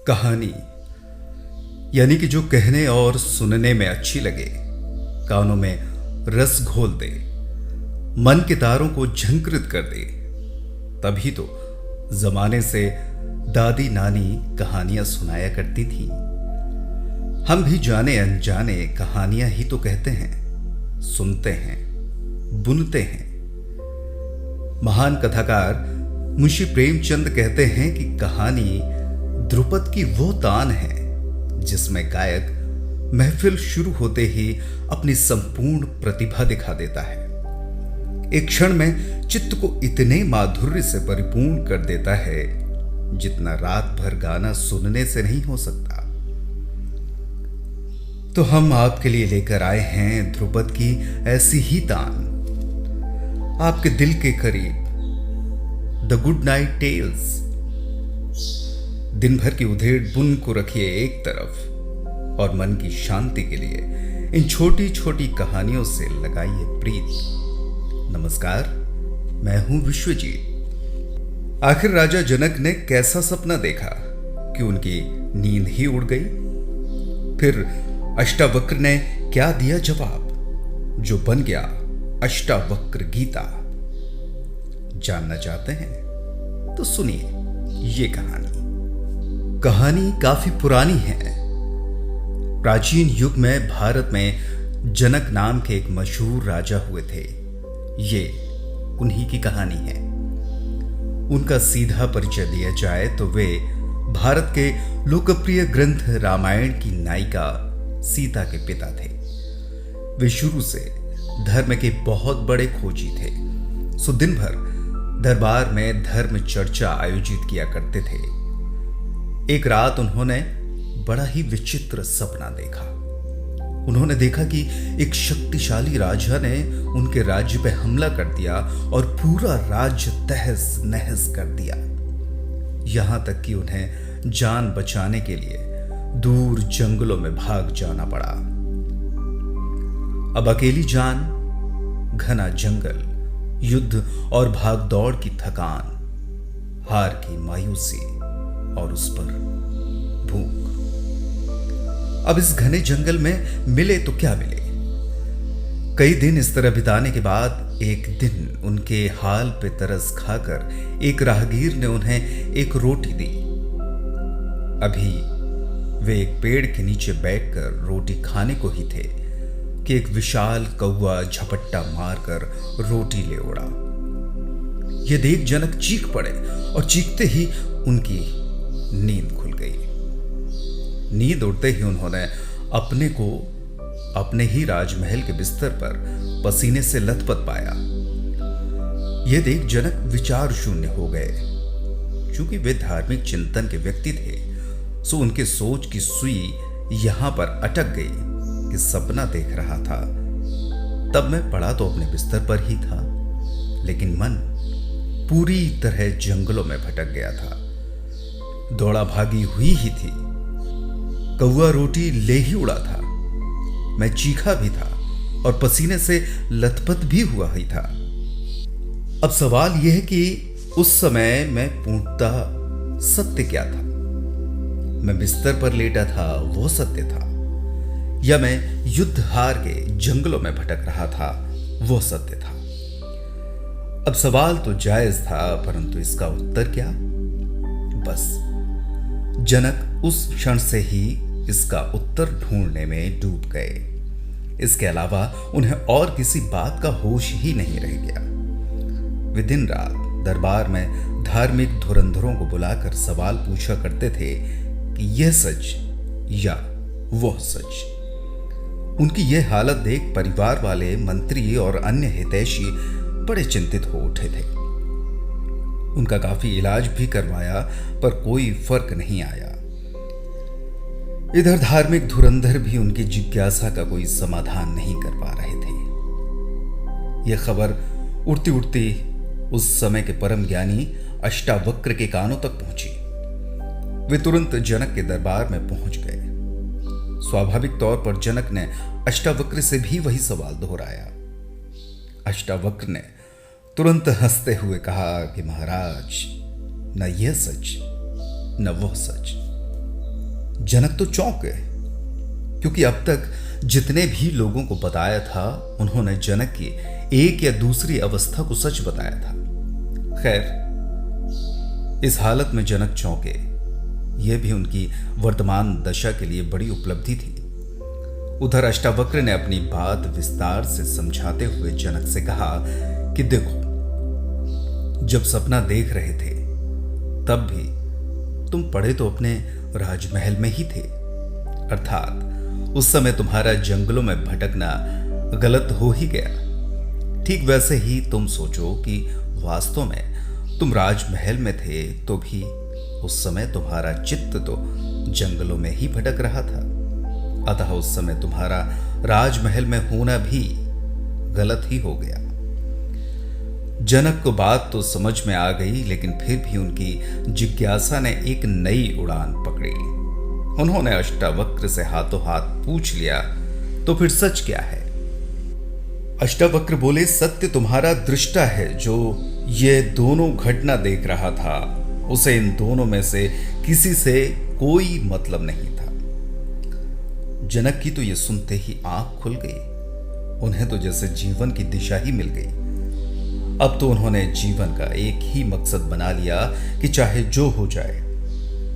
कहानी यानी कि जो कहने और सुनने में अच्छी लगे, कानों में रस घोल दे, मन के तारों को झंकृत कर दे। तभी तो जमाने से दादी नानी कहानियां सुनाया करती थी। हम भी जाने अनजाने कहानियां ही तो कहते हैं, सुनते हैं, बुनते हैं। महान कथाकार मुंशी प्रेमचंद कहते हैं कि कहानी ध्रुपद की वो तान है जिसमें गायक महफिल शुरू होते ही अपनी संपूर्ण प्रतिभा दिखा देता है। एक क्षण में चित्त को इतने माधुर्य से परिपूर्ण कर देता है जितना रात भर गाना सुनने से नहीं हो सकता। तो हम आपके लिए लेकर आए हैं ध्रुपद की ऐसी ही तान, आपके दिल के करीब, द गुड नाइट टेल्स। दिन भर की उधेड़ बुन को रखिए एक तरफ और मन की शांति के लिए इन छोटी छोटी कहानियों से लगाइए प्रीत। नमस्कार, मैं हूं विश्वजीत। आखिर राजा जनक ने कैसा सपना देखा कि उनकी नींद ही उड़ गई? फिर अष्टावक्र ने क्या दिया जवाब जो बन गया अष्टावक्र गीता? जानना चाहते हैं तो सुनिए ये कहानी काफी पुरानी है। प्राचीन युग में भारत में जनक नाम के एक मशहूर राजा हुए थे। ये उन्हीं की कहानी है। उनका सीधा परिचय दिया जाए तो वे भारत के लोकप्रिय ग्रंथ रामायण की नायिका सीता के पिता थे। वे शुरू से धर्म के बहुत बड़े खोजी थे, सो दिन भर दरबार में धर्म चर्चा आयोजित किया करते थे। एक रात उन्होंने बड़ा ही विचित्र सपना देखा। उन्होंने देखा कि एक शक्तिशाली राजा ने उनके राज्य पर हमला कर दिया और पूरा राज्य तहस नहस कर दिया। यहां तक कि उन्हें जान बचाने के लिए दूर जंगलों में भाग जाना पड़ा। अब अकेली जान, घना जंगल, युद्ध और भाग दौड़ की थकान, हार की मायूसी और उस पर भूख। अब इस घने जंगल में मिले तो क्या मिले। कई दिन इस तरह बिताने के बाद एक दिन उनके हाल पे तरस खाकर एक राहगीर ने उन्हें एक रोटी दी। अभी वे एक पेड़ के नीचे बैठकर रोटी खाने को ही थे कि एक विशाल कौवा झपट्टा मारकर रोटी ले उड़ा। यह देख जनक चीख पड़े और चीखते ही उनकी नींद खुल गई। नींद उड़ते ही उन्होंने अपने को अपने ही राजमहल के बिस्तर पर पसीने से लथपथ पाया। यह देख जनक विचार शून्य हो गए। चूंकि वे धार्मिक चिंतन के व्यक्ति थे, सो उनके सोच की सुई यहां पर अटक गई कि सपना देख रहा था। तब मैं पड़ा तो अपने बिस्तर पर ही था, लेकिन मन पूरी तरह जंगलों में भटक गया था। दौड़ा भागी हुई ही थी। कौवा रोटी ले ही उड़ा था। मैं चीखा भी था और पसीने से लथपथ भी हुआ ही था। अब सवाल यह है कि उस समय मैं पूछता सत्य क्या था? मैं बिस्तर पर लेटा था, वो सत्य था, या मैं युद्ध हार के जंगलों में भटक रहा था, वो सत्य था? अब सवाल तो जायज था, परंतु इसका उत्तर क्या? बस जनक उस क्षण से ही इसका उत्तर ढूंढने में डूब गए। इसके अलावा उन्हें और किसी बात का होश ही नहीं रह गया। वे दिन रात दरबार में धार्मिक धुरंधरों को बुलाकर सवाल पूछा करते थे कि यह सच या वह सच। उनकी यह हालत देख परिवार वाले, मंत्री और अन्य हितैषी बड़े चिंतित हो उठे थे। उनका काफी इलाज भी करवाया, पर कोई फर्क नहीं आया। इधर धार्मिक धुरंधर भी उनकी जिज्ञासा का कोई समाधान नहीं कर पा रहे थे। यह खबर उड़ती उड़ती उस समय के परम ज्ञानी अष्टावक्र के कानों तक पहुंची। वे तुरंत जनक के दरबार में पहुंच गए। स्वाभाविक तौर पर जनक ने अष्टावक्र से भी वही सवाल दोहराया। अष्टावक्र ने तुरंत हंसते हुए कहा कि महाराज, न यह सच न वह सच, जनक तो चौंक गए, क्योंकि अब तक जितने भी लोगों को बताया था उन्होंने जनक की एक या दूसरी अवस्था को सच बताया था। खैर, इस हालत में जनक चौंके, यह भी उनकी वर्तमान दशा के लिए बड़ी उपलब्धि थी। उधर अष्टावक्र ने अपनी बात विस्तार से समझाते हुए जनक से कहा कि देखो, जब सपना देख रहे थे तब भी तुम पड़े तो अपने राजमहल में ही थे, अर्थात उस समय तुम्हारा जंगलों में भटकना गलत हो ही गया। ठीक वैसे ही तुम सोचो कि वास्तव में तुम राजमहल में थे तो भी उस समय तुम्हारा चित्त तो जंगलों में ही भटक रहा था। अतः उस समय तुम्हारा राजमहल में होना भी गलत ही हो गया। जनक को बात तो समझ में आ गई, लेकिन फिर भी उनकी जिज्ञासा ने एक नई उड़ान पकड़ी। उन्होंने अष्टावक्र से हाथों हाथ पूछ लिया, तो फिर सच क्या है? अष्टावक्र बोले, सत्य तुम्हारा दृष्टा है जो ये दोनों घटना देख रहा था, उसे इन दोनों में से किसी से कोई मतलब नहीं था। जनक की तो ये सुनते ही आंख खुल गई। उन्हें तो जैसे जीवन की दिशा ही मिल गई। अब तो उन्होंने जीवन का एक ही मकसद बना लिया कि चाहे जो हो जाए,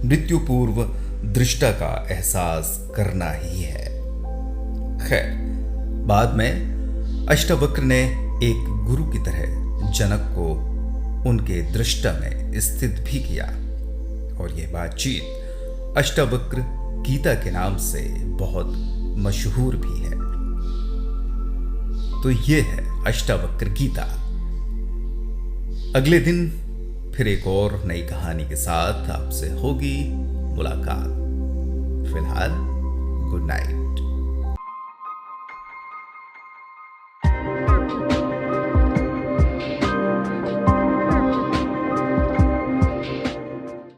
मृत्यु पूर्व दृष्टा का एहसास करना ही है। खैर, बाद में अष्टावक्र ने एक गुरु की तरह जनक को उनके दृष्टा में स्थित भी किया, और यह बातचीत अष्टावक्र गीता के नाम से बहुत मशहूर भी है। तो यह है अष्टावक्र गीता। अगले दिन फिर एक और नई कहानी के साथ आपसे होगी मुलाकात। फिलहाल गुड नाइट।